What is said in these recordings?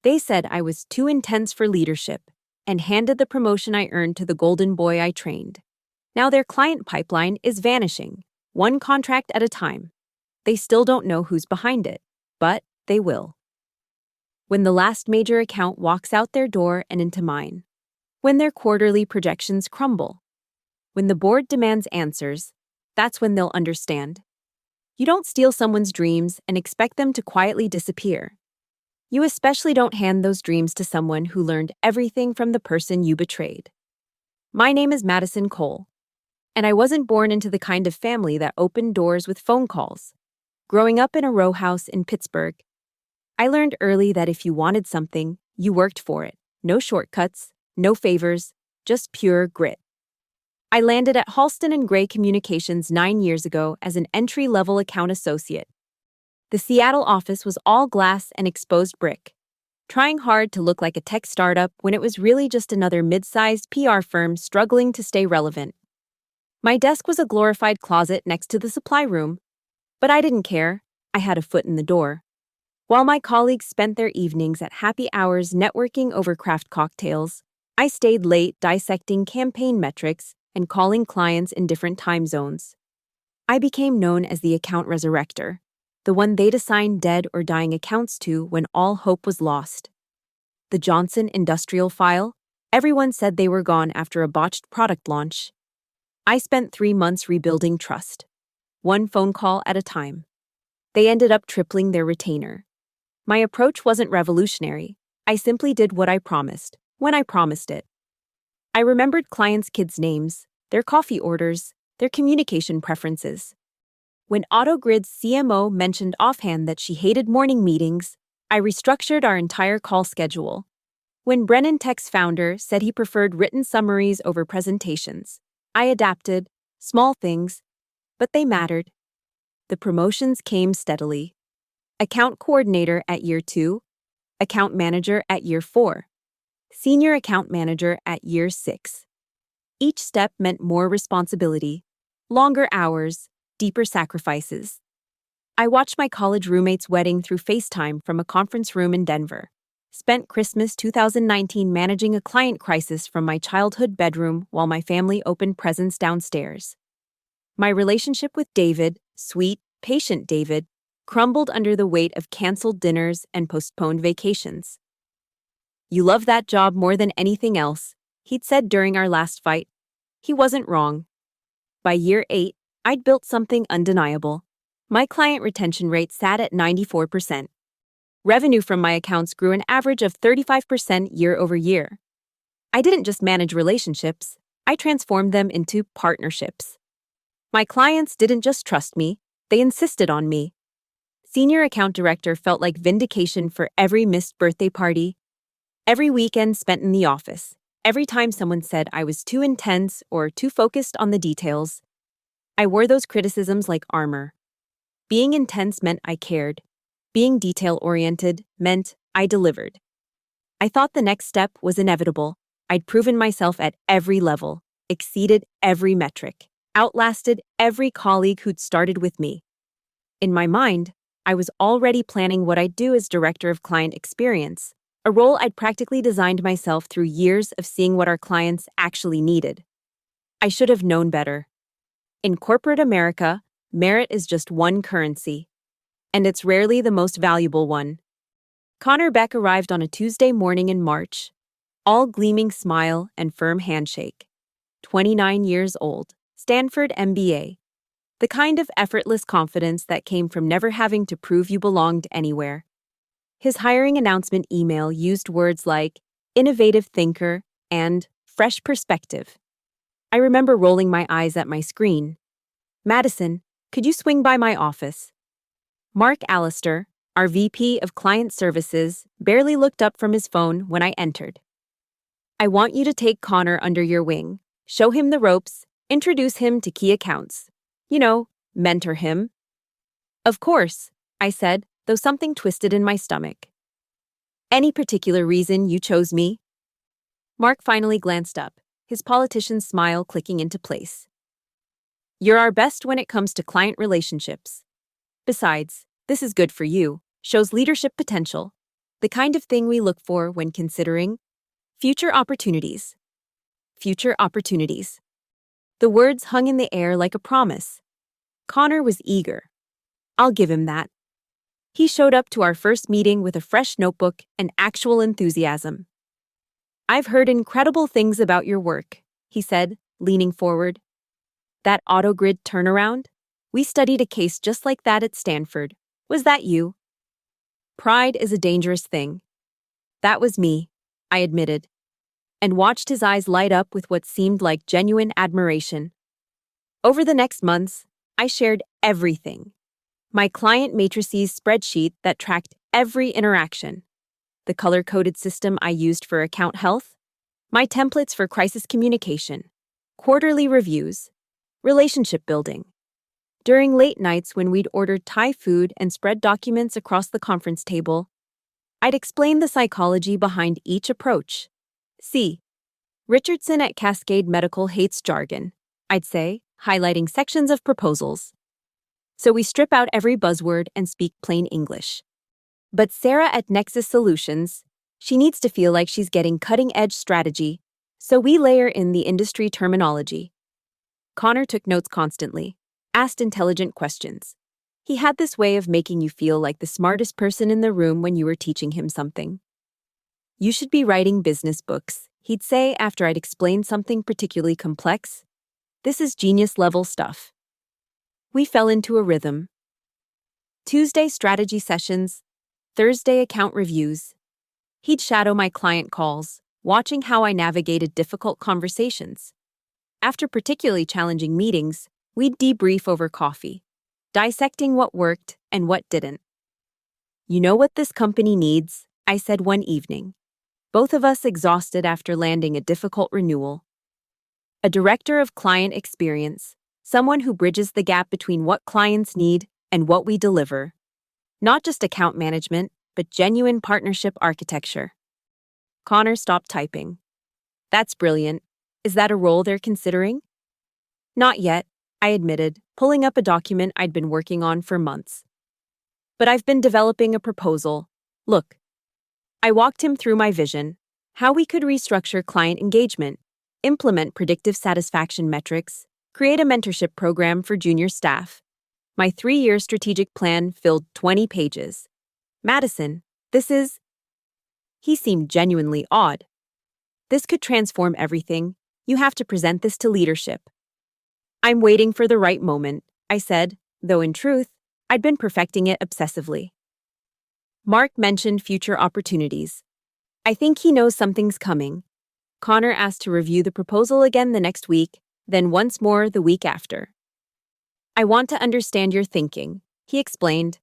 They said I was too intense for leadership and handed the promotion I earned to the golden boy I trained. Now their client pipeline is vanishing, one contract at a time. They still don't know who's behind it, but they will. When the last major account walks out their door and into mine. When their quarterly projections crumble. When the board demands answers, that's when they'll understand. You don't steal someone's dreams and expect them to quietly disappear. You especially don't hand those dreams to someone who learned everything from the person you betrayed. My name is Madison Cole, and I wasn't born into the kind of family that opened doors with phone calls. Growing up in a row house in Pittsburgh, I learned early that if you wanted something, you worked for it. No shortcuts, no favors, just pure grit. I landed at Halston & Gray Communications 9 years ago as an entry-level account associate. The Seattle office was all glass and exposed brick, trying hard to look like a tech startup when it was really just another mid-sized PR firm struggling to stay relevant. My desk was a glorified closet next to the supply room, but I didn't care. I had a foot in the door. While my colleagues spent their evenings at happy hours networking over craft cocktails, I stayed late dissecting campaign metrics and calling clients in different time zones. I became known as the account resurrector, the one they'd assign dead or dying accounts to when all hope was lost. The Johnson industrial file, everyone said they were gone after a botched product launch. I spent 3 months rebuilding trust, one phone call at a time. They ended up tripling their retainer. My approach wasn't revolutionary. I simply did what I promised, when I promised it. I remembered clients' kids' names, their coffee orders, their communication preferences. When AutoGrid's CMO mentioned offhand that she hated morning meetings, I restructured our entire call schedule. When Brennan Tech's founder said he preferred written summaries over presentations, I adapted, small things, but they mattered. The promotions came steadily. Account coordinator at year 2, account manager at year 4, senior account manager at year 6. Each step meant more responsibility, longer hours, deeper sacrifices. I watched my college roommate's wedding through FaceTime from a conference room in Denver. Spent Christmas 2019 managing a client crisis from my childhood bedroom while my family opened presents downstairs. My relationship with David, sweet, patient David, crumbled under the weight of canceled dinners and postponed vacations. "You love that job more than anything else," he'd said during our last fight. He wasn't wrong. By year 8, I'd built something undeniable. My client retention rate sat at 94%. Revenue from my accounts grew an average of 35% year over year. I didn't just manage relationships, I transformed them into partnerships. My clients didn't just trust me, they insisted on me. Senior account director felt like vindication for every missed birthday party, every weekend spent in the office, every time someone said I was too intense or too focused on the details. I wore those criticisms like armor. Being intense meant I cared. Being detail-oriented meant I delivered. I thought the next step was inevitable. I'd proven myself at every level, exceeded every metric, outlasted every colleague who'd started with me. In my mind, I was already planning what I'd do as director of client experience, a role I'd practically designed myself through years of seeing what our clients actually needed. I should have known better. In corporate America, merit is just one currency, and it's rarely the most valuable one. Connor Beck arrived on a Tuesday morning in March, all gleaming smile and firm handshake. 29 years old, Stanford MBA. The kind of effortless confidence that came from never having to prove you belonged anywhere. His hiring announcement email used words like innovative thinker and fresh perspective. I remember rolling my eyes at my screen. "Madison, could you swing by my office?" Mark Allister, our VP of Client Services, barely looked up from his phone when I entered. "I want you to take Connor under your wing, show him the ropes, introduce him to key accounts. Mentor him." "Of course," I said, though something twisted in my stomach. "Any particular reason you chose me?" Mark finally glanced up, his politician's smile clicking into place. "You're our best when it comes to client relationships. Besides, this is good for you, shows leadership potential. The kind of thing we look for when considering future opportunities. Future opportunities. The words hung in the air like a promise. Connor was eager. I'll give him that. He showed up to our first meeting with a fresh notebook and actual enthusiasm. "I've heard incredible things about your work," he said, leaning forward. "That autogrid turnaround? We studied a case just like that at Stanford. Was that you?" Pride is a dangerous thing. "That was me," I admitted, and watched his eyes light up with what seemed like genuine admiration. Over the next months, I shared everything. My client matrices spreadsheet that tracked every interaction, the color-coded system I used for account health, my templates for crisis communication, quarterly reviews, relationship building. During late nights when we'd ordered Thai food and spread documents across the conference table, I'd explain the psychology behind each approach. "See, Richardson at Cascade Medical hates jargon," I'd say, highlighting sections of proposals. "So we strip out every buzzword and speak plain English. But Sarah at Nexus Solutions, she needs to feel like she's getting cutting-edge strategy, so we layer in the industry terminology." Connor took notes constantly, asked intelligent questions. He had this way of making you feel like the smartest person in the room when you were teaching him something. "You should be writing business books," he'd say after I'd explained something particularly complex. "This is genius-level stuff." We fell into a rhythm. Tuesday strategy sessions, Thursday account reviews. He'd shadow my client calls, watching how I navigated difficult conversations. After particularly challenging meetings, we'd debrief over coffee, dissecting what worked and what didn't. "You know what this company needs?" I said one evening, both of us exhausted after landing a difficult renewal. "A director of client experience, someone who bridges the gap between what clients need and what we deliver. Not just account management, but genuine partnership architecture." Connor stopped typing. "That's brilliant. Is that a role they're considering?" "Not yet," I admitted, pulling up a document I'd been working on for months. "But I've been developing a proposal. Look." I walked him through my vision, how we could restructure client engagement, implement predictive satisfaction metrics, create a mentorship program for junior staff. My 3-year strategic plan filled 20 pages. "Madison, this is..." He seemed genuinely awed. "This could transform everything. You have to present this to leadership." "I'm waiting for the right moment," I said, though in truth, I'd been perfecting it obsessively. Mark mentioned future opportunities. "I think he knows something's coming." Connor asked to review the proposal again the next week, then once more the week after. "I want to understand your thinking," he explained.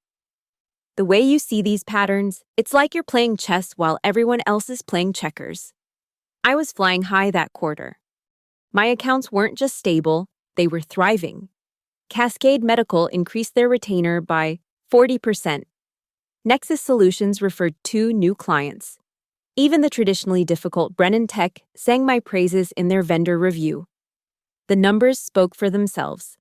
"The way you see these patterns, it's like you're playing chess while everyone else is playing checkers." I was flying high that quarter. My accounts weren't just stable, they were thriving. Cascade Medical increased their retainer by 40%. Nexus Solutions referred 2 new clients. Even the traditionally difficult Brennan Tech sang my praises in their vendor review. The numbers spoke for themselves.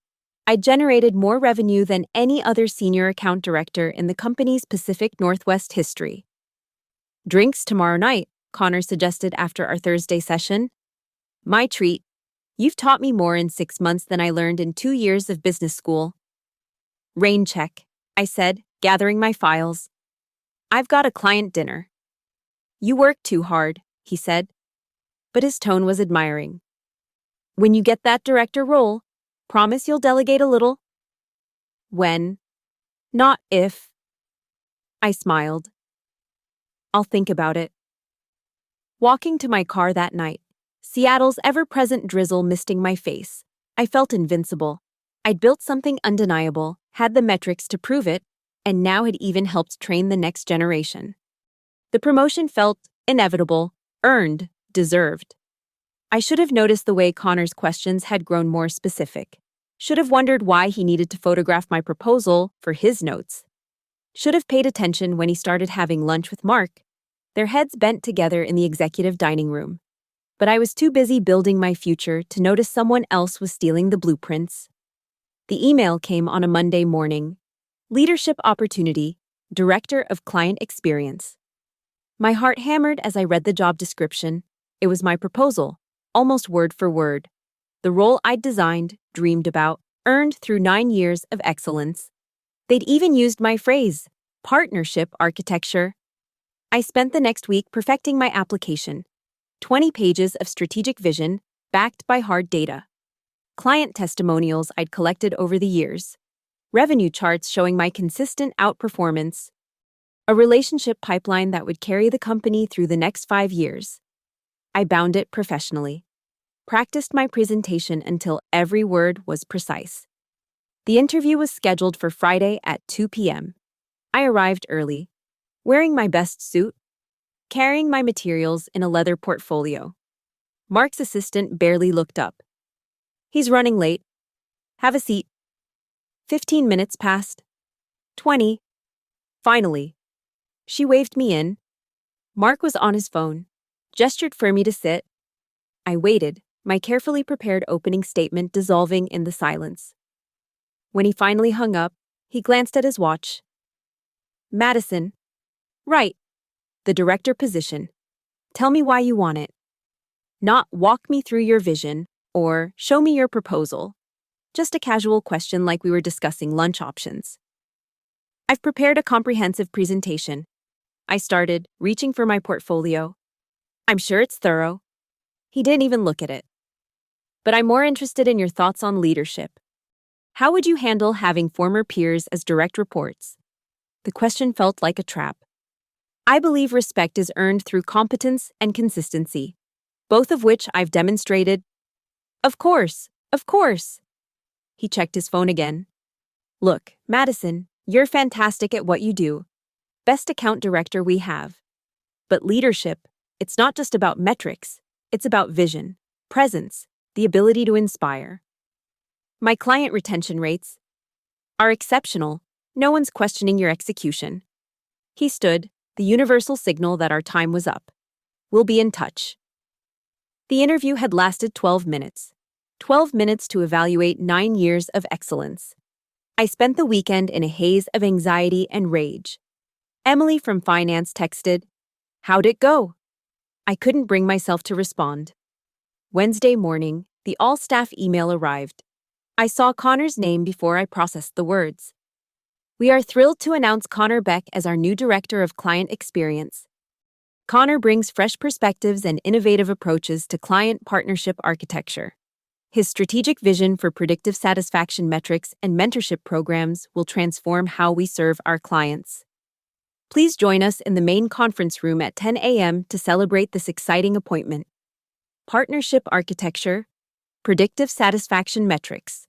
I generated more revenue than any other senior account director in the company's Pacific Northwest history. "Drinks tomorrow night," Connor suggested after our Thursday session. "My treat. You've taught me more in 6 months than I learned in 2 years of business school." "Rain check," I said, gathering my files. "I've got a client dinner." "You work too hard," he said. But his tone was admiring. "When you get that director role, promise you'll delegate a little?" "When? Not if." I smiled. "I'll think about it." Walking to my car that night, Seattle's ever-present drizzle misting my face, I felt invincible. I'd built something undeniable, had the metrics to prove it, and now had even helped train the next generation. The promotion felt inevitable, earned, deserved. I should have noticed the way Connor's questions had grown more specific. Should have wondered why he needed to photograph my proposal for his notes. Should have paid attention when he started having lunch with Mark, their heads bent together in the executive dining room. But I was too busy building my future to notice someone else was stealing the blueprints. The email came on a Monday morning. Leadership opportunity, Director of Client Experience. My heart hammered as I read the job description. It was my proposal, almost word for word. The role I'd designed, dreamed about, earned through 9 years of excellence. They'd even used my phrase, partnership architecture. I spent the next week perfecting my application. 20 pages of strategic vision, backed by hard data. Client testimonials I'd collected over the years. Revenue charts showing my consistent outperformance. A relationship pipeline that would carry the company through the next 5 years. I bound it professionally. Practiced my presentation until every word was precise. The interview was scheduled for Friday at 2 p.m. I arrived early, wearing my best suit, carrying my materials in a leather portfolio. Mark's assistant barely looked up. "He's running late. Have a seat." 15 minutes passed. 20. Finally. She waved me in. Mark was on his phone, gestured for me to sit. I waited, my carefully prepared opening statement dissolving in the silence. When he finally hung up, he glanced at his watch. "Madison." "Right. The director position. Tell me why you want it. Not walk me through your vision or show me your proposal. Just a casual question like we were discussing lunch options." "I've prepared a comprehensive presentation." I started, reaching for my portfolio. "I'm sure it's thorough." He didn't even look at it. "But I'm more interested in your thoughts on leadership. How would you handle having former peers as direct reports?" The question felt like a trap. "I believe respect is earned through competence and consistency, both of which I've demonstrated." Of course. He checked his phone again. "Look, Madison, you're fantastic at what you do. Best account director we have. But leadership, it's not just about metrics. It's about vision, presence, the ability to inspire. My client retention rates are exceptional. No one's questioning your execution." He stood, the universal signal that our time was up. "We'll be in touch." The interview had lasted 12 minutes. 12 minutes to evaluate 9 years of excellence. I spent the weekend in a haze of anxiety and rage. Emily from finance texted, "How'd it go?" I couldn't bring myself to respond. Wednesday morning, the all-staff email arrived. I saw Connor's name before I processed the words. "We are thrilled to announce Connor Beck as our new Director of Client Experience. Connor brings fresh perspectives and innovative approaches to client partnership architecture. His strategic vision for predictive satisfaction metrics and mentorship programs will transform how we serve our clients. Please join us in the main conference room at 10 a.m. to celebrate this exciting appointment. Partnership architecture, predictive satisfaction metrics,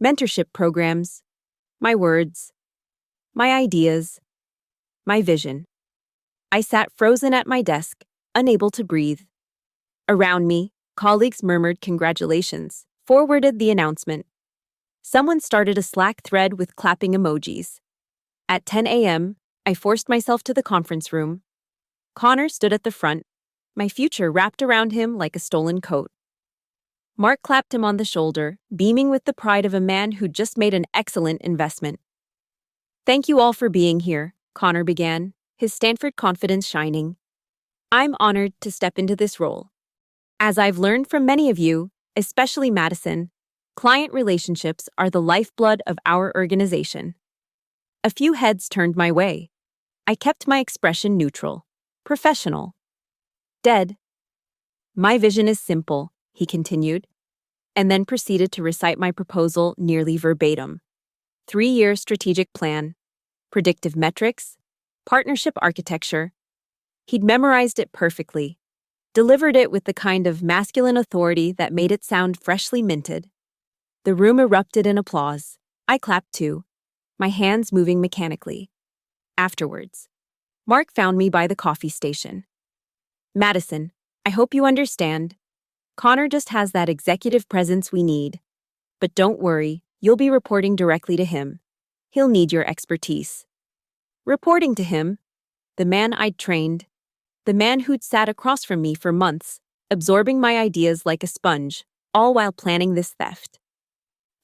mentorship programs, my words, my ideas, my vision." I sat frozen at my desk, unable to breathe. Around me, colleagues murmured congratulations, forwarded the announcement. Someone started a Slack thread with clapping emojis. At 10 a.m., I forced myself to the conference room. Connor stood at the front, my future wrapped around him like a stolen coat. Mark clapped him on the shoulder, beaming with the pride of a man who'd just made an excellent investment. "Thank you all for being here," Connor began, his Stanford confidence shining. "I'm honored to step into this role. As I've learned from many of you, especially Madison, client relationships are the lifeblood of our organization." A few heads turned my way. I kept my expression neutral, professional. "Dead. My vision is simple," he continued, and then proceeded to recite my proposal nearly verbatim. 3-year strategic plan, predictive metrics, partnership architecture. He'd memorized it perfectly, delivered it with the kind of masculine authority that made it sound freshly minted. The room erupted in applause. I clapped too, my hands moving mechanically. Afterwards, Mark found me by the coffee station. "Madison, I hope you understand. Connor just has that executive presence we need. But don't worry, you'll be reporting directly to him. He'll need your expertise." Reporting to him? The man I'd trained. The man who'd sat across from me for months, absorbing my ideas like a sponge, all while planning this theft.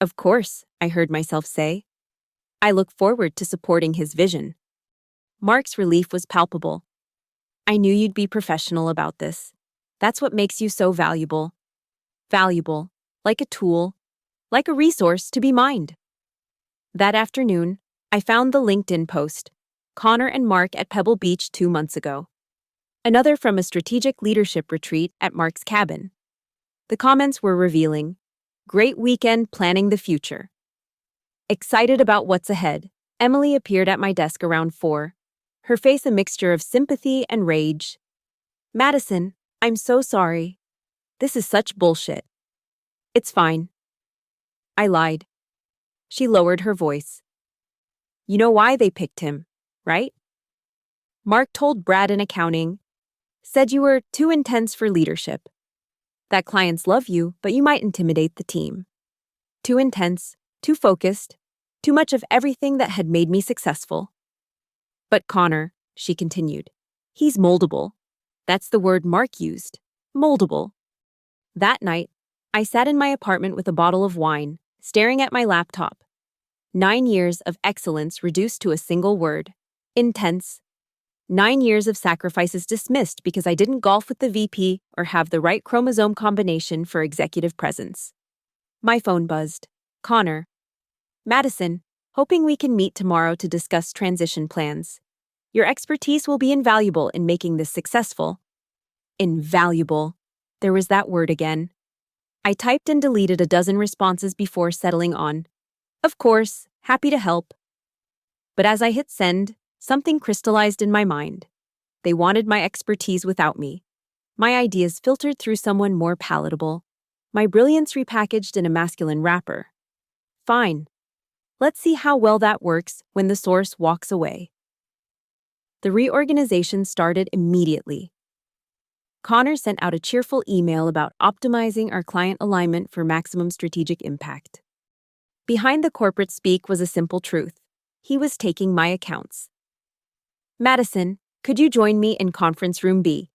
"Of course," I heard myself say. "I look forward to supporting his vision." Mark's relief was palpable. I knew you'd be professional about this. That's what makes you so valuable. Valuable, like a tool, like a resource to be mined. That afternoon, I found the LinkedIn post, Connor and Mark at Pebble Beach 2 months ago. Another from a strategic leadership retreat at Mark's cabin. The comments were revealing. Great weekend planning the future. Excited about what's ahead, Emily appeared at my desk around 4, her face a mixture of sympathy and rage. Madison, I'm so sorry. This is such bullshit. It's fine. I lied. She lowered her voice. You know why they picked him, right? Mark told Brad in accounting, said you were too intense for leadership. That clients love you, but you might intimidate the team. Too intense, too focused, too much of everything that had made me successful. But Connor, she continued, he's moldable. That's the word Mark used, moldable. That night, I sat in my apartment with a bottle of wine, staring at my laptop. 9 years of excellence reduced to a single word, intense. 9 years of sacrifices dismissed because I didn't golf with the VP or have the right chromosome combination for executive presence. My phone buzzed. Connor. Madison, hoping we can meet tomorrow to discuss transition plans. Your expertise will be invaluable in making this successful. Invaluable. There was that word again. I typed and deleted a dozen responses before settling on. Of course, happy to help. But as I hit send, something crystallized in my mind. They wanted my expertise without me. My ideas filtered through someone more palatable. My brilliance repackaged in a masculine wrapper. Fine. Let's see how well that works when the source walks away. The reorganization started immediately. Connor sent out a cheerful email about optimizing our client alignment for maximum strategic impact. Behind the corporate speak was a simple truth. He was taking my accounts. Madison, could you join me in conference room B?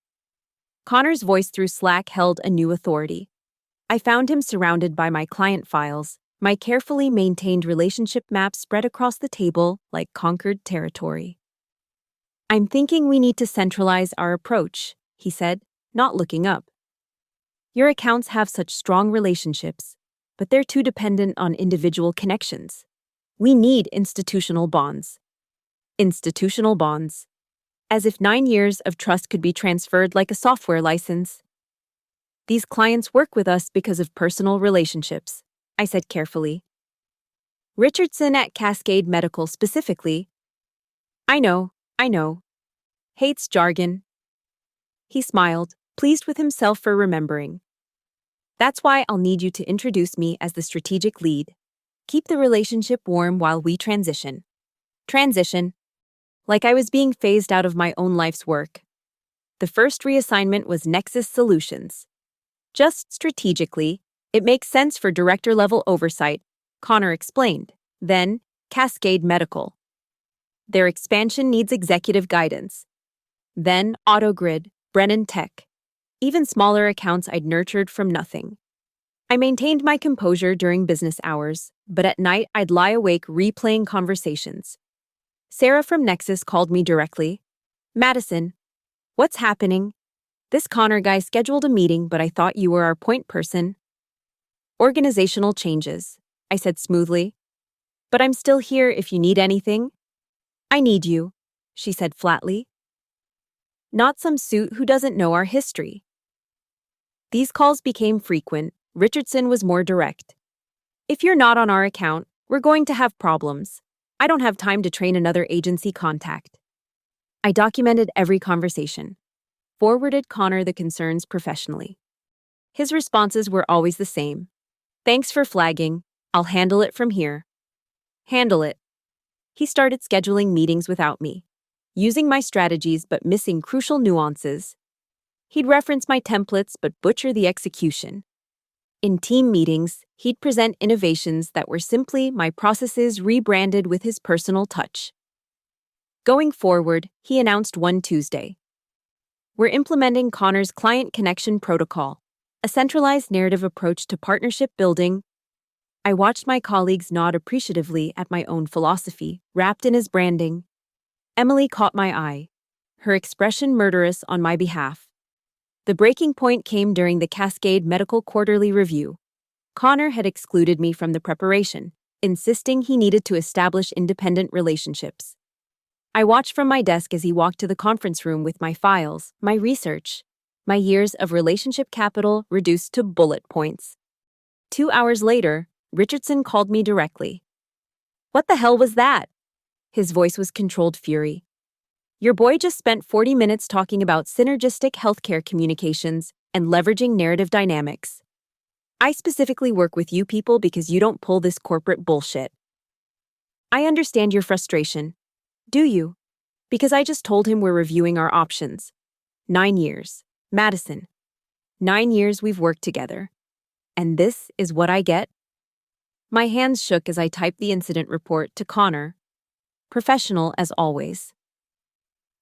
Connor's voice through Slack held a new authority. I found him surrounded by my client files, my carefully maintained relationship map spread across the table like conquered territory. I'm thinking we need to centralize our approach, he said, not looking up. Your accounts have such strong relationships, but they're too dependent on individual connections. We need institutional bonds. Institutional bonds. As if 9 years of trust could be transferred like a software license. These clients work with us because of personal relationships, I said carefully. Richardson at Cascade Medical specifically. I know. Hates jargon. He smiled, pleased with himself for remembering. That's why I'll need you to introduce me as the strategic lead. Keep the relationship warm while we transition. Transition. Like I was being phased out of my own life's work. The first reassignment was Nexus Solutions. Just strategically, it makes sense for director-level oversight, Connor explained. Then, Cascade Medical. Their expansion needs executive guidance. Then, AutoGrid, Brennan Tech. Even smaller accounts I'd nurtured from nothing. I maintained my composure during business hours, but at night I'd lie awake replaying conversations. Sarah from Nexus called me directly. Madison, what's happening? This Connor guy scheduled a meeting, but I thought you were our point person. Organizational changes, I said smoothly. But I'm still here if you need anything. I need you, she said flatly. Not some suit who doesn't know our history. These calls became frequent. Richardson was more direct. If you're not on our account, we're going to have problems. I don't have time to train another agency contact. I documented every conversation. Forwarded Connor the concerns professionally. His responses were always the same. Thanks for flagging. I'll handle it from here. Handle it. He started scheduling meetings without me, using my strategies but missing crucial nuances. He'd reference my templates but butcher the execution. In team meetings, he'd present innovations that were simply my processes rebranded with his personal touch. Going forward, he announced one Tuesday. We're implementing Connor's Client Connection Protocol, a centralized narrative approach to partnership building. I watched my colleagues nod appreciatively at my own philosophy, wrapped in his branding. Emily caught my eye. her expression murderous on my behalf. The breaking point came during the Cascade Medical Quarterly Review. Connor had excluded me from the preparation, insisting he needed to establish independent relationships. I watched from my desk as he walked to the conference room with my files, my research, my years of relationship capital reduced to bullet points. 2 hours later, Richardson called me directly. "What the hell was that?" His voice was controlled fury. "Your boy just spent 40 minutes talking about synergistic healthcare communications and leveraging narrative dynamics. I specifically work with you people because you don't pull this corporate bullshit. I understand your frustration. Do you? Because I just told him we're reviewing our options. 9 years. Madison. 9 years we've worked together. And this is what I get?" My hands shook as I typed the incident report to Connor. Professional as always.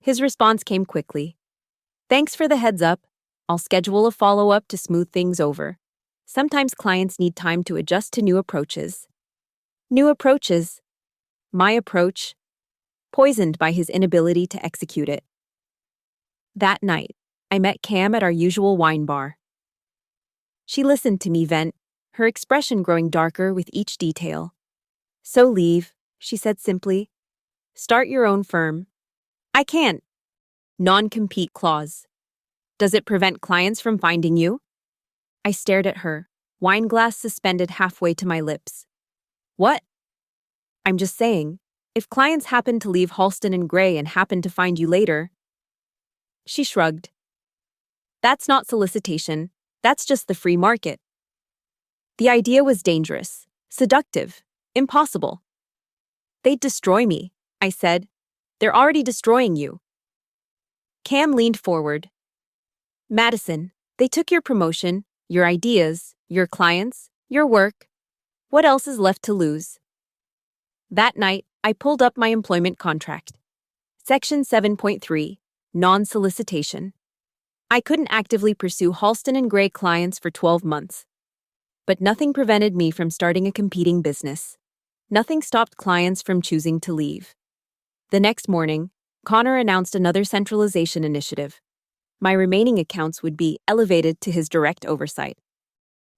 His response came quickly. "Thanks for the heads up. I'll schedule a follow-up to smooth things over. Sometimes clients need time to adjust to new approaches." New approaches. My approach. Poisoned by his inability to execute it. That night, I met Cam at our usual wine bar. She listened to me vent, her expression growing darker with each detail. "So leave," she said simply. "Start your own firm." "I can't." "Non-compete clause. Does it prevent clients from finding you?" I stared at her, wine glass suspended halfway to my lips. "What?" "I'm just saying, if clients happen to leave Halston and Gray and happen to find you later." She shrugged. "That's not solicitation. That's just the free market." The idea was dangerous, seductive, impossible. "They'd destroy me," I said. "They're already destroying you." Cam leaned forward. "Madison, they took your promotion, your ideas, your clients, your work. What else is left to lose?" That night, I pulled up my employment contract. Section 7.3, Non-Solicitation. I couldn't actively pursue Halston and Gray clients for 12 months. But nothing prevented me from starting a competing business. Nothing stopped clients from choosing to leave. The next morning, Connor announced another centralization initiative. My remaining accounts would be elevated to his direct oversight.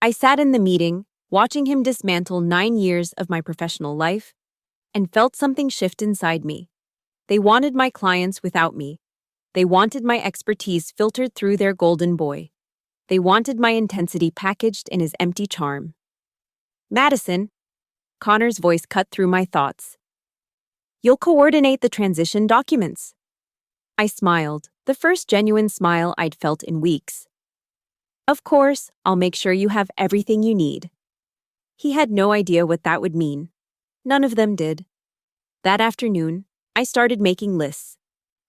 I sat in the meeting, watching him dismantle 9 years of my professional life, and felt something shift inside me. They wanted my clients without me. They wanted my expertise filtered through their golden boy. They wanted my intensity packaged in his empty charm. "Madison," Connor's voice cut through my thoughts. "You'll coordinate the transition documents." I smiled, the first genuine smile I'd felt in weeks. "Of course, I'll make sure you have everything you need." He had no idea what that would mean. None of them did. That afternoon, I started making lists.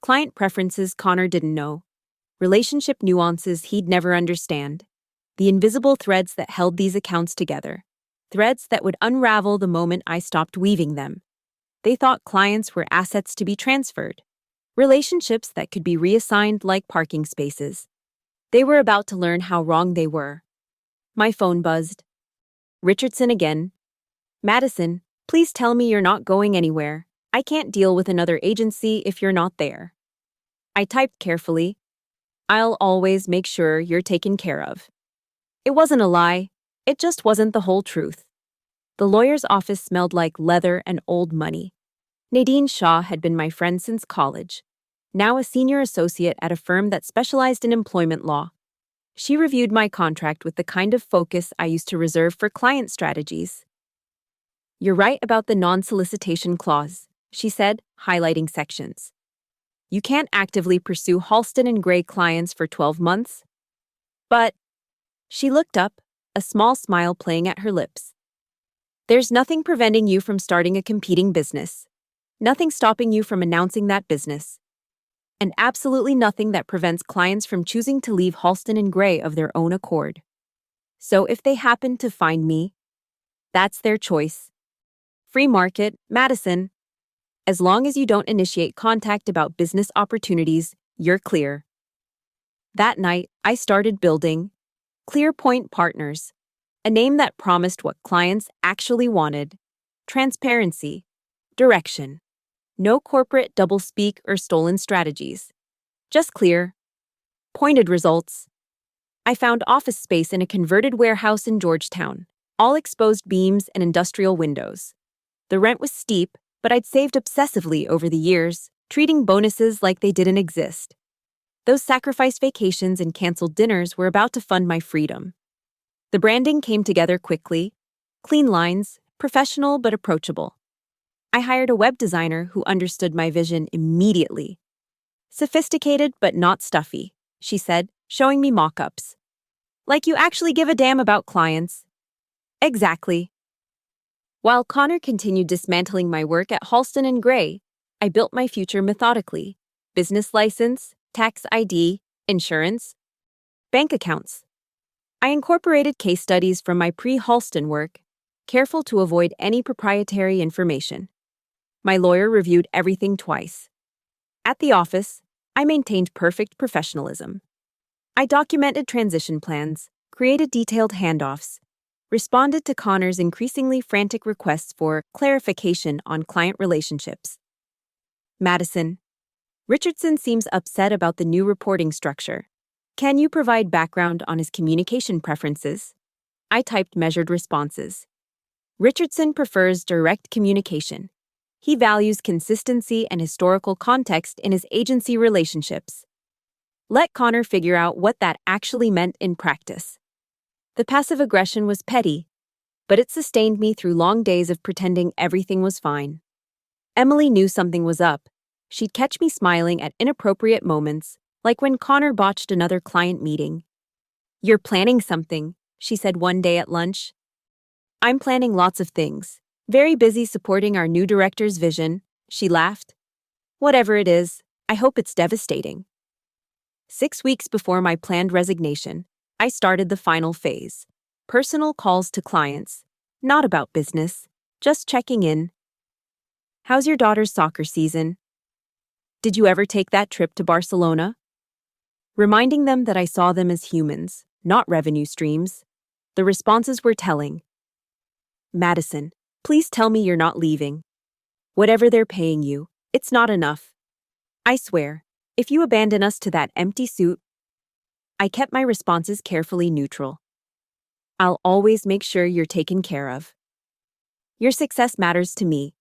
Client preferences Connor didn't know. Relationship nuances he'd never understand. The invisible threads that held these accounts together. Threads that would unravel the moment I stopped weaving them. They thought clients were assets to be transferred. Relationships that could be reassigned like parking spaces. They were about to learn how wrong they were. My phone buzzed. Richardson again. "Madison, please tell me you're not going anywhere. I can't deal with another agency if you're not there." I typed carefully. "I'll always make sure you're taken care of." It wasn't a lie. It just wasn't the whole truth. The lawyer's office smelled like leather and old money. Nadine Shaw had been my friend since college, now a senior associate at a firm that specialized in employment law. She reviewed my contract with the kind of focus I used to reserve for client strategies. "You're right about the non-solicitation clause," she said, highlighting sections. "You can't actively pursue Halston and Gray clients for 12 months. But," she looked up, a small smile playing at her lips. "There's nothing preventing you from starting a competing business. Nothing stopping you from announcing that business. And absolutely nothing that prevents clients from choosing to leave Halston and Gray of their own accord. So if they happen to find me, that's their choice. Free market, Madison. As long as you don't initiate contact about business opportunities, you're clear." That night, I started building ClearPoint Partners, a name that promised what clients actually wanted: transparency, direction, no corporate doublespeak or stolen strategies. Just clear, pointed results. I found office space in a converted warehouse in Georgetown, all exposed beams and industrial windows. The rent was steep, but I'd saved obsessively over the years, treating bonuses like they didn't exist. Those sacrificed vacations and canceled dinners were about to fund my freedom. The branding came together quickly, clean lines, professional but approachable. I hired a web designer who understood my vision immediately. Sophisticated but not stuffy, she said, showing me mock-ups. Like you actually give a damn about clients. Exactly. While Connor continued dismantling my work at Halston and Gray, I built my future methodically. Business license, tax ID, insurance, bank accounts. I incorporated case studies from my pre-Halston work, careful to avoid any proprietary information. My lawyer reviewed everything twice. At the office, I maintained perfect professionalism. I documented transition plans, created detailed handoffs, responded to Connor's increasingly frantic requests for clarification on client relationships. Madison, Richardson seems upset about the new reporting structure. Can you provide background on his communication preferences? I typed measured responses. Richardson prefers direct communication. He values consistency and historical context in his agency relationships. Let Connor figure out what that actually meant in practice. The passive aggression was petty, but it sustained me through long days of pretending everything was fine. Emily knew something was up. She'd catch me smiling at inappropriate moments, like when Connor botched another client meeting. "You're planning something," she said one day at lunch. "I'm planning lots of things. Very busy supporting our new director's vision," she laughed. "Whatever it is, I hope it's devastating." 6 weeks before my planned resignation, I started the final phase. Personal calls to clients. Not about business, just checking in. "How's your daughter's soccer season? Did you ever take that trip to Barcelona?" Reminding them that I saw them as humans, not revenue streams. The responses were telling. "Madison, please tell me you're not leaving. Whatever they're paying you, it's not enough. I swear, if you abandon us to that empty suit..." I kept my responses carefully neutral. "I'll always make sure you're taken care of. Your success matters to me.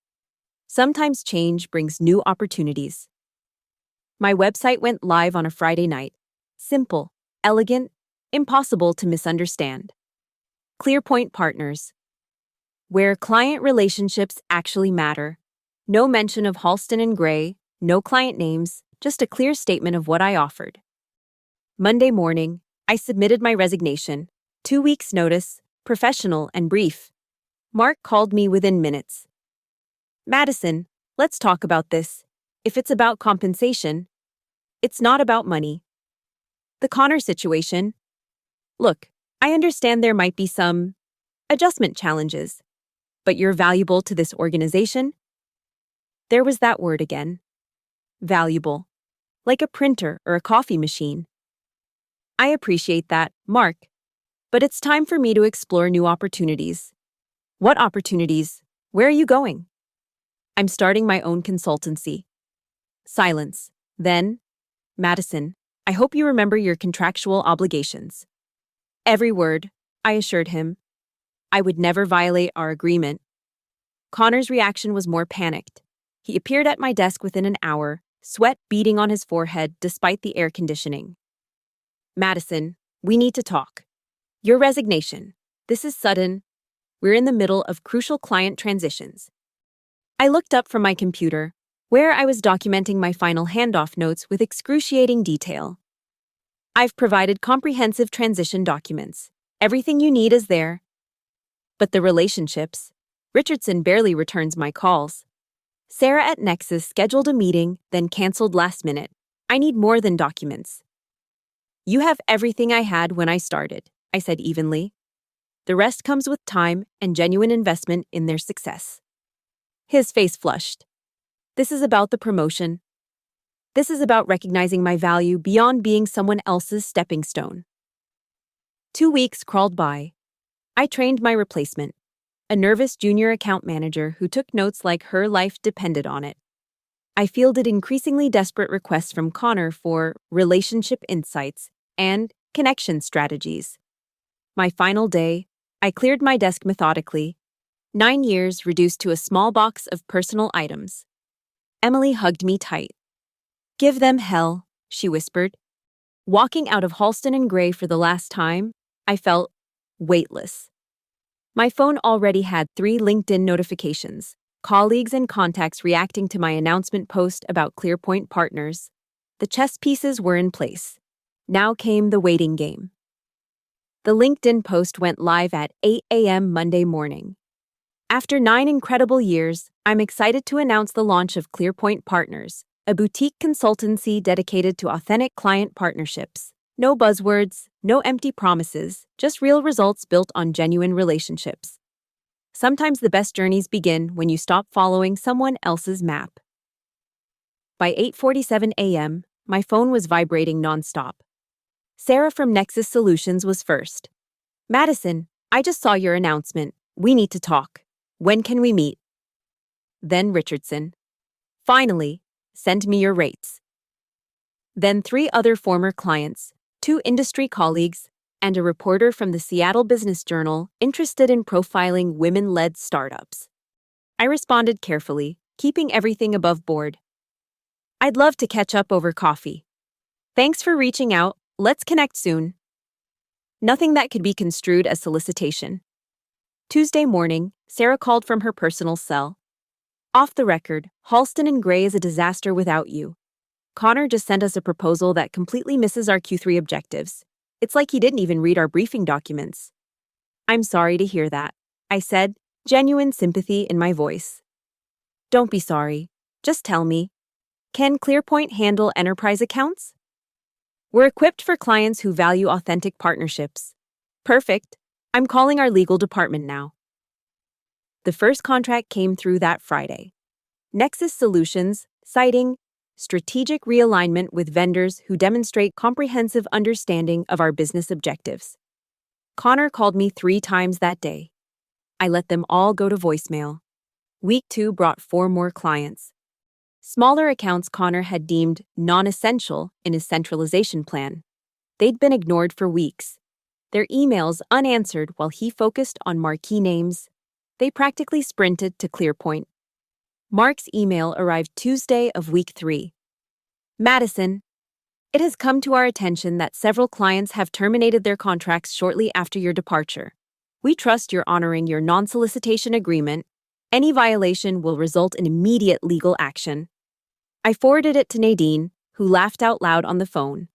Sometimes change brings new opportunities." My website went live on a Friday night. Simple, elegant, impossible to misunderstand. ClearPoint Partners. Where client relationships actually matter. No mention of Halston and Gray, no client names, just a clear statement of what I offered. Monday morning, I submitted my resignation. 2 weeks' notice, professional and brief. Mark called me within minutes. "Madison, let's talk about this. If it's about compensation, it's not about money." The Connor situation. "Look, I understand there might be some adjustment challenges, but you're valuable to this organization." There was that word again. Valuable. Like a printer or a coffee machine. "I appreciate that, Mark. But it's time for me to explore new opportunities." "What opportunities? Where are you going?" "I'm starting my own consultancy." Silence. Then, "Madison, I hope you remember your contractual obligations." Every word, I assured him. I would never violate our agreement. Connor's reaction was more panicked. He appeared at my desk within an hour, sweat beading on his forehead despite the air conditioning. "Madison, we need to talk. Your resignation. This is sudden. We're in the middle of crucial client transitions." I looked up from my computer, where I was documenting my final handoff notes with excruciating detail. "I've provided comprehensive transition documents. Everything you need is there." But the relationships. Richardson barely returns my calls. Sarah at Nexus scheduled a meeting, then canceled last minute. I need more than documents. "You have everything I had when I started," I said evenly. "The rest comes with time and genuine investment in their success." His face flushed. "This is about the promotion. This is about recognizing my value beyond being someone else's stepping stone." 2 weeks crawled by. I trained my replacement, a nervous junior account manager who took notes like her life depended on it. I fielded increasingly desperate requests from Connor for relationship insights and connection strategies. My final day, I cleared my desk methodically, 9 years reduced to a small box of personal items. Emily hugged me tight. "Give them hell," she whispered. Walking out of Halston and Gray for the last time, I felt weightless. My phone already had 3 LinkedIn notifications, colleagues and contacts reacting to my announcement post about ClearPoint Partners. The chess pieces were in place. Now came the waiting game. The LinkedIn post went live at 8 a.m. Monday morning. After 9 incredible years, I'm excited to announce the launch of ClearPoint Partners, a boutique consultancy dedicated to authentic client partnerships. No buzzwords, no empty promises, just real results built on genuine relationships. Sometimes the best journeys begin when you stop following someone else's map. By 8:47 a.m., my phone was vibrating nonstop. Sarah from Nexus Solutions was first. "Madison, I just saw your announcement. We need to talk. When can we meet?" Then Richardson. "Finally, send me your rates." Then 3 other former clients, 2 industry colleagues, and a reporter from the Seattle Business Journal interested in profiling women-led startups. I responded carefully, keeping everything above board. "I'd love to catch up over coffee. Thanks for reaching out. Let's connect soon." Nothing that could be construed as solicitation. Tuesday morning, Sarah called from her personal cell. "Off the record, Halston and Gray is a disaster without you. Connor just sent us a proposal that completely misses our Q3 objectives. It's like he didn't even read our briefing documents." "I'm sorry to hear that," I said, genuine sympathy in my voice. "Don't be sorry. Just tell me, can ClearPoint handle enterprise accounts?" "We're equipped for clients who value authentic partnerships." "Perfect. I'm calling our legal department now." The first contract came through that Friday. Nexus Solutions, citing strategic realignment with vendors who demonstrate comprehensive understanding of our business objectives. Connor called me 3 times that day. I let them all go to voicemail. Week 2 brought 4 more clients. Smaller accounts Connor had deemed non-essential in his centralization plan. They'd been ignored for weeks. Their emails unanswered while he focused on marquee names. They practically sprinted to ClearPoint. Mark's email arrived Tuesday of week 3. "Madison, it has come to our attention that several clients have terminated their contracts shortly after your departure. We trust you're honoring your non-solicitation agreement. Any violation will result in immediate legal action." I forwarded it to Nadine, who laughed out loud on the phone.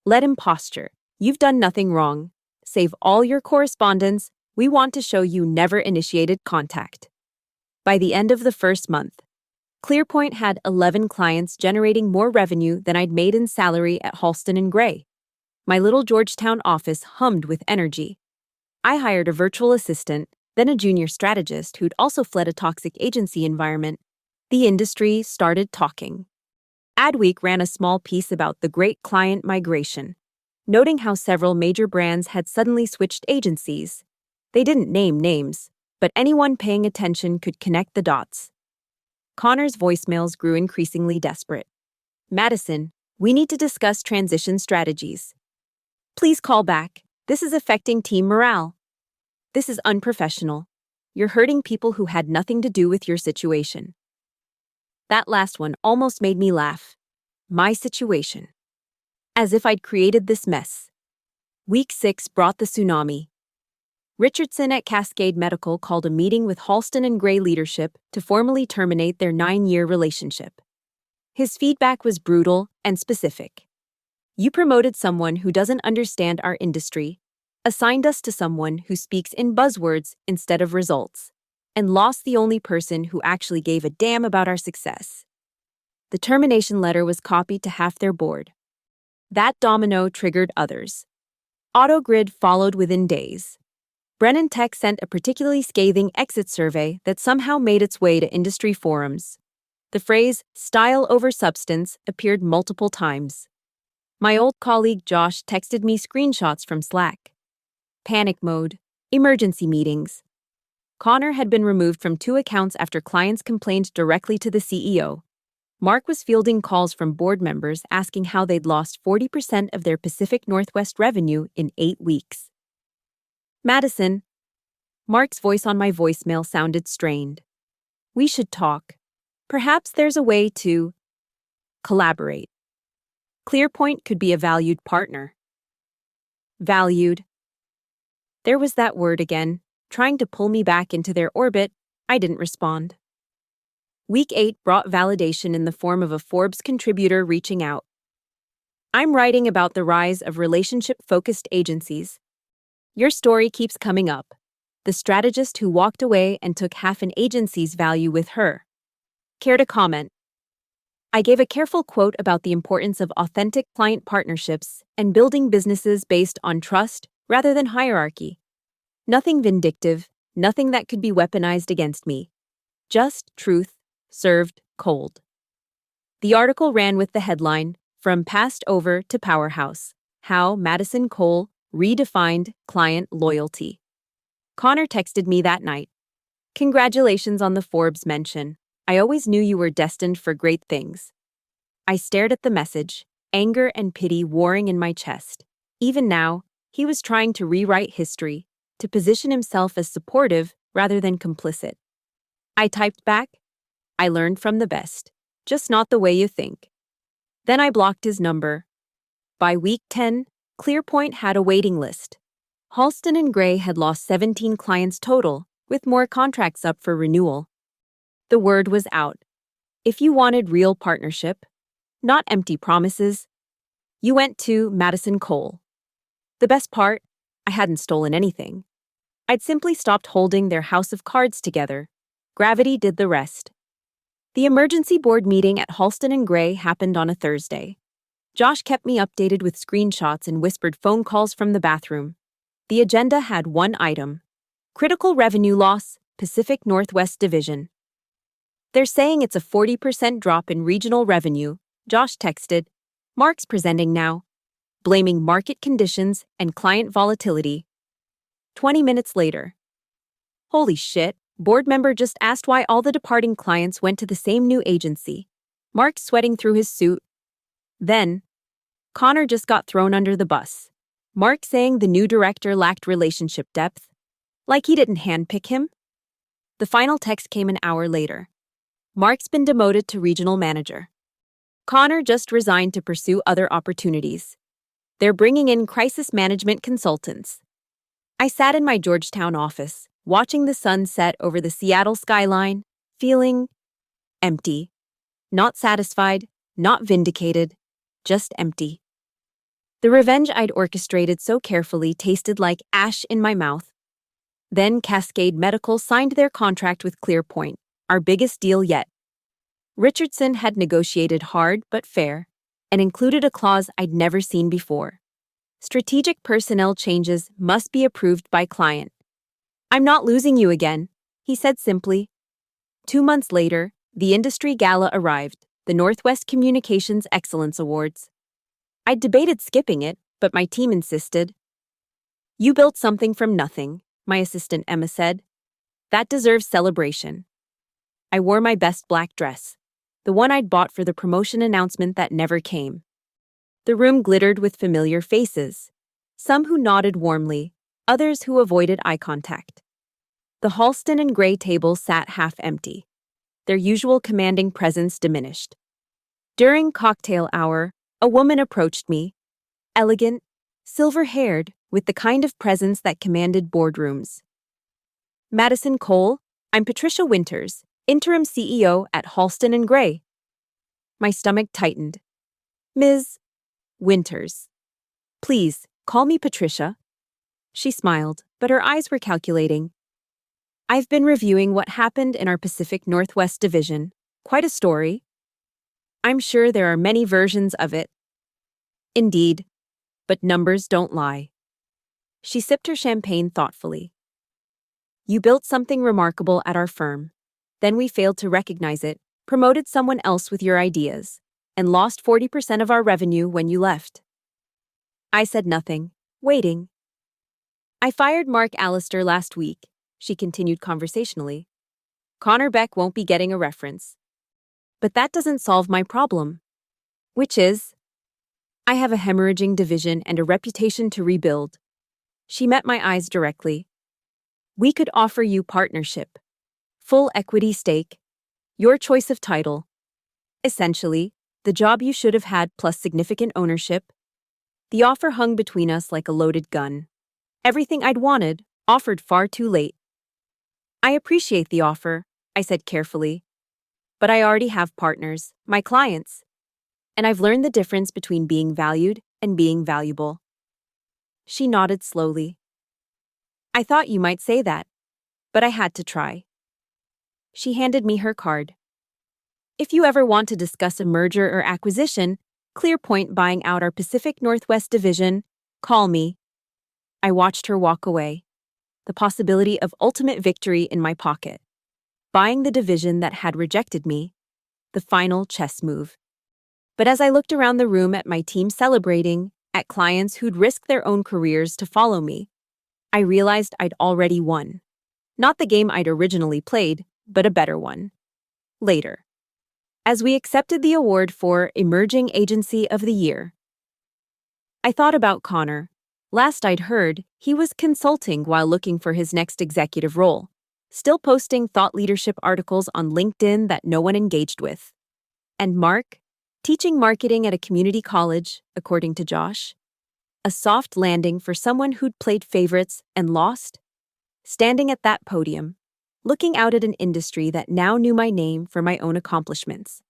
"Let him posture. You've done nothing wrong. Save all your correspondence. We want to show you never initiated contact." By the end of the first month, ClearPoint had 11 clients generating more revenue than I'd made in salary at Halston and Gray. My little Georgetown office hummed with energy. I hired a virtual assistant, then a junior strategist who'd also fled a toxic agency environment. The industry started talking. Adweek ran a small piece about the great client migration, noting how several major brands had suddenly switched agencies. They didn't name names, but anyone paying attention could connect the dots. Connor's voicemails grew increasingly desperate. "Madison, we need to discuss transition strategies. Please call back. This is affecting team morale. This is unprofessional. You're hurting people who had nothing to do with your situation." That last one almost made me laugh. My situation. As if I'd created this mess. Week 6 brought the tsunami. Richardson at Cascade Medical called a meeting with Halston and Gray leadership to formally terminate their 9-year relationship. His feedback was brutal and specific. "You promoted someone who doesn't understand our industry, assigned us to someone who speaks in buzzwords instead of results, and lost the only person who actually gave a damn about our success." The termination letter was copied to half their board. That domino triggered others. AutoGrid followed within days. Brennan Tech sent a particularly scathing exit survey that somehow made its way to industry forums. The phrase "style over substance" appeared multiple times. My old colleague Josh texted me screenshots from Slack. Panic mode, emergency meetings. Connor had been removed from 2 accounts after clients complained directly to the CEO. Mark was fielding calls from board members asking how they'd lost 40% of their Pacific Northwest revenue in 8 weeks. Madison, Mark's voice on my voicemail sounded strained. We should talk. Perhaps there's a way to collaborate. ClearPoint could be a valued partner. Valued. There was that word again, trying to pull me back into their orbit. I didn't respond. Week 8 brought validation in the form of a Forbes contributor reaching out. I'm writing about the rise of relationship-focused agencies. Your story keeps coming up. The strategist who walked away and took half an agency's value with her. Care to comment? I gave a careful quote about the importance of authentic client partnerships and building businesses based on trust rather than hierarchy. Nothing vindictive, nothing that could be weaponized against me. Just truth, served cold. The article ran with the headline, From Passed Over to Powerhouse, How Madison Cole Redefined Client Loyalty. Connor texted me that night. Congratulations on the Forbes mention. I always knew you were destined for great things. I stared at the message, anger and pity warring in my chest. Even now, he was trying to rewrite history, to position himself as supportive rather than complicit. I typed back, I learned from the best, just not the way you think. Then I blocked his number. By week 10, ClearPoint had a waiting list. Halston & Gray had lost 17 clients total, with more contracts up for renewal. The word was out. If you wanted real partnership, not empty promises, you went to Madison Cole. The best part, I hadn't stolen anything. I'd simply stopped holding their house of cards together. Gravity did the rest. The emergency board meeting at Halston & Gray happened on a Thursday. Josh kept me updated with screenshots and whispered phone calls from the bathroom. The agenda had one item: critical revenue loss, Pacific Northwest Division. They're saying it's a 40% drop in regional revenue, Josh texted. Mark's presenting now, blaming market conditions and client volatility. 20 minutes later. Holy shit, board member just asked why all the departing clients went to the same new agency. Mark sweating through his suit. Then, Connor just got thrown under the bus. Mark saying the new director lacked relationship depth. Like he didn't handpick him? The final text came an hour later. Mark's been demoted to regional manager. Connor just resigned to pursue other opportunities. They're bringing in crisis management consultants. I sat in my Georgetown office, watching the sun set over the Seattle skyline, feeling empty. Not satisfied, not vindicated, just empty. The revenge I'd orchestrated so carefully tasted like ash in my mouth. Then Cascade Medical signed their contract with ClearPoint, our biggest deal yet. Richardson had negotiated hard but fair, and included a clause I'd never seen before. Strategic personnel changes must be approved by client. I'm not losing you again, he said simply. 2 months later, the industry gala arrived, the Northwest Communications Excellence Awards. I'd debated skipping it, but my team insisted. You built something from nothing, my assistant Emma said. That deserves celebration. I wore my best black dress, the one I'd bought for the promotion announcement that never came. The room glittered with familiar faces, some who nodded warmly, others who avoided eye contact. The Halston & Gray table sat half empty, their usual commanding presence diminished. During cocktail hour, a woman approached me, elegant, silver-haired, with the kind of presence that commanded boardrooms. Madison Cole, I'm Patricia Winters, interim CEO at Halston & Gray. My stomach tightened. Ms. Winters. Please, call me Patricia. She smiled, but her eyes were calculating. I've been reviewing what happened in our Pacific Northwest Division. Quite a story. I'm sure there are many versions of it. Indeed, but numbers don't lie. She sipped her champagne thoughtfully. You built something remarkable at our firm. Then we failed to recognize it, promoted someone else with your ideas, and lost 40% of our revenue when you left. I said nothing, waiting. I fired Mark Allister last week, she continued conversationally. Connor Beck won't be getting a reference. But that doesn't solve my problem, which is, I have a hemorrhaging division and a reputation to rebuild. She met my eyes directly. We could offer you partnership, full equity stake, your choice of title. Essentially, the job you should have had plus significant ownership. The offer hung between us like a loaded gun. Everything I'd wanted, offered far too late. I appreciate the offer, I said carefully. But I already have partners, my clients. And I've learned the difference between being valued and being valuable. She nodded slowly. I thought you might say that, but I had to try. She handed me her card. If you ever want to discuss a merger or acquisition, ClearPoint buying out our Pacific Northwest division, call me. I watched her walk away, the possibility of ultimate victory in my pocket. Buying the division that had rejected me, the final chess move. But as I looked around the room at my team celebrating, at clients who'd risked their own careers to follow me, I realized I'd already won. Not the game I'd originally played, but a better one. Later, as we accepted the award for Emerging Agency of the Year, I thought about Connor. Last I'd heard, he was consulting while looking for his next executive role, still posting thought leadership articles on LinkedIn that no one engaged with. And Mark, teaching marketing at a community college, according to Josh. A soft landing for someone who'd played favorites and lost. Standing at that podium, looking out at an industry that now knew my name for my own accomplishments.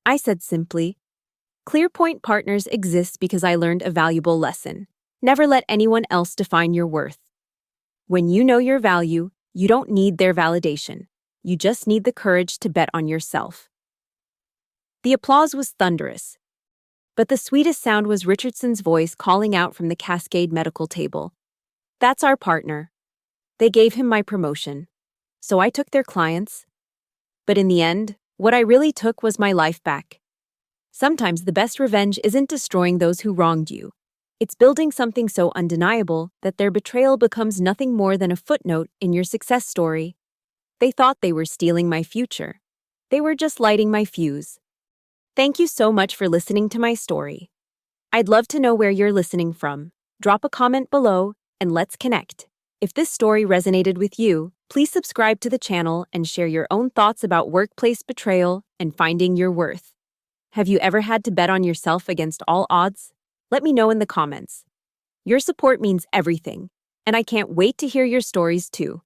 I said simply, ClearPoint Partners exists because I learned a valuable lesson. Never let anyone else define your worth. When you know your value, you don't need their validation. You just need the courage to bet on yourself. The applause was thunderous, but the sweetest sound was Richardson's voice calling out from the Cascade medical table. That's our partner. They gave him my promotion, so I took their clients. But in the end, what I really took was my life back. Sometimes the best revenge isn't destroying those who wronged you. It's building something so undeniable that their betrayal becomes nothing more than a footnote in your success story. They thought they were stealing my future. They were just lighting my fuse. Thank you so much for listening to my story. I'd love to know where you're listening from. Drop a comment below and let's connect. If this story resonated with you, please subscribe to the channel and share your own thoughts about workplace betrayal and finding your worth. Have you ever had to bet on yourself against all odds? Let me know in the comments. Your support means everything, and I can't wait to hear your stories too.